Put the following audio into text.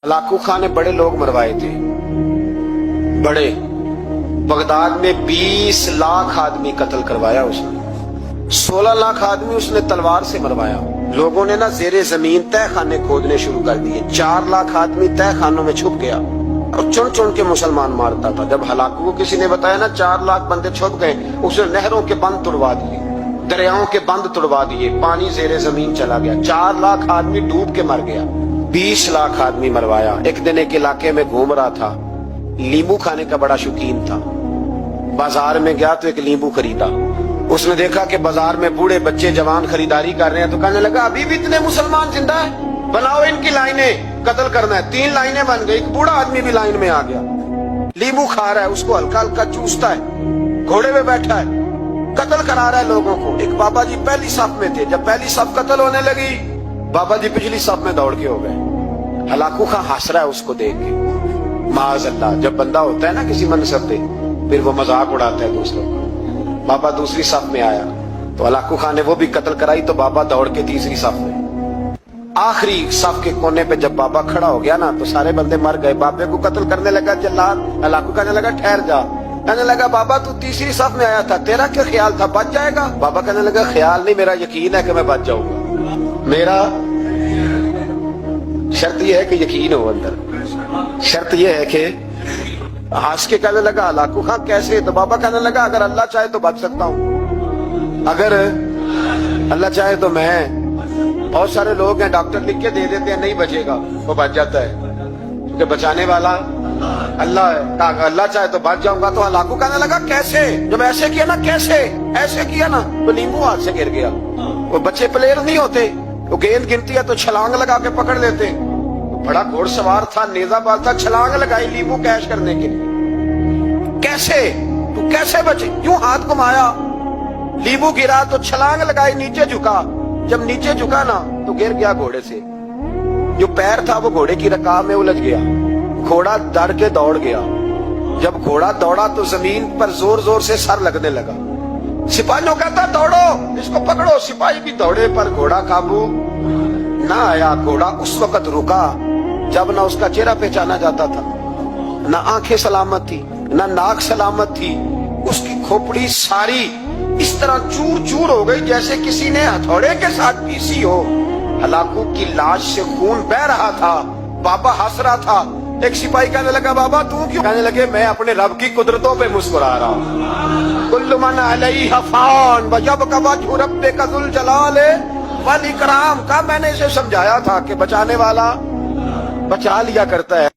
Hulagu खां ने बड़े लोग मरवाए थे, बड़े। बगदाद में 20 लाख आदमी कत्ल करवाया उसने, 16 लाख आदमी उसने तलवार से मरवाया। लोगों ने ना जेरे जमीन तह खाने खोदने शुरू कर दिए। 4 लाख आदमी तह खानों में छुप गया और चुन चुन के मुसलमान मारता था। जब हलाकू को किसी ने बताया ना 4 लाख बंदे छुप गए, उसने नहरों के बंद तुड़वा दिए, दरियाओं के बंद तुड़वा दिए, पानी जेरे जमीन चला गया। 4 लाख आदमी डूब के मर गया। 20 लाख आदमी मरवाया। एक दिन एक इलाके में घूम रहा था, नींबू खाने का बड़ा शौकीन था। बाजार में गया तो एक नींबू खरीदा। उसने देखा कि बाजार में बूढ़े बच्चे जवान खरीदारी कर रहे हैं, तो कहने लगा अभी भी इतने मुसलमान जिंदा है, बनाओ इनकी लाइनें, कत्ल करना है। 3 लाइनें बन गई। एक बूढ़ा आदमी भी लाइन में आ गया, नींबू खा रहा है, उसको हल्का हल्का चूसता है, घोड़े में बैठा है, कत्ल करा रहा है लोगों को। एक बाबा जी पहली सफ में थे। जब पहली सफ कत्ल होने लगी, बाबा जी पिछली सफ में दौड़ के हो गए। हलाकू खां हंस रहा है उसको देख के। माअज़ल्लाह, जब बंदा होता है ना किसी मनसब पे, फिर वो मजाक उड़ाता है दूसरों का। बाबा दूसरी सफ में आया तो हलाकू खां ने वो भी कत्ल कराई, तो बाबा दौड़ के तीसरी सफ में। आखिरी सफ के कोने पे जब बाबा खड़ा हो गया ना, तो सारे बंदे मर गए। बाबे को कत्ल करने लगा जल्लाद। हलाकू कहने लगा ठहर जा। कहने लगा बाबा तू तीसरी सफ में आया था, तेरा क्या ख्याल था, बच जाएगा? बाबा कहने लगा ख्याल नहीं, मेरा यकीन है कि मैं बच जाऊंगा। मेरा शर्त यह है कि यकीन हो अंदर, शर्त यह है कि हंस के कहने लगा हलाकू खां कैसे? तो बाबा कहने लगा अगर अल्लाह चाहे तो बच सकता हूँ, अगर अल्लाह चाहे तो मैं। बहुत सारे लोग हैं डॉक्टर लिख के दे देते हैं नहीं बचेगा, वो बच जाता है, क्योंकि बचाने वाला अल्लाह है। अल्लाह चाहे तो बच जाऊंगा। तो हलाकू कहने लगा कैसे? जब ऐसे किया ना, कैसे ऐसे किया ना, तो नींबू हाथ से गिर गया। वो बच्चे प्लेयर नहीं होते, वो गेंद गिनती है तो छलांग लगा के पकड़ लेते। बड़ा घोड़सवार था, नेजाबाज था, छलांग लगाई नींबू कैश करने के लिए। कैसे? तू कैसे बचे? यूं हाथ घुमाया, नींबू गिरा तो छलांग लगाई, नीचे झुका। जब नीचे झुका ना तो गिर गया घोड़े से। जो पैर था वो घोड़े की रकाब में उलझ गया। घोड़ा डर के दौड़ गया। जब घोड़ा दौड़ा तो जमीन पर जोर जोर से सर लगने लगा। सिपाहियों कहता दौड़ो, इसको पकड़ो। सिपाही भी दौड़े पर घोड़ा काबू ना आया। घोड़ा उस वक्त रुका जब ना उसका चेहरा पहचाना जाता था, ना आंखें सलामत थी, ना नाक सलामत थी। उसकी खोपड़ी सारी इस तरह चूर चूर हो गई जैसे किसी ने हथौड़े के साथ पीसी हो। हलाकू की लाश से खून बह रहा था। बाबा हंस रहा था। एक सिपाही कहने लगा बाबा तू क्यों? कहने लगे मैं अपने रब की कुदरतों पे मुस्कुरा रहा हूँ। कुल्लु मन अलैहा फान व यबका वजहु रब्बिका ज़ुल जलाले वल इकराम। का मैंने इसे समझाया था कि बचाने वाला बचा लिया करता है।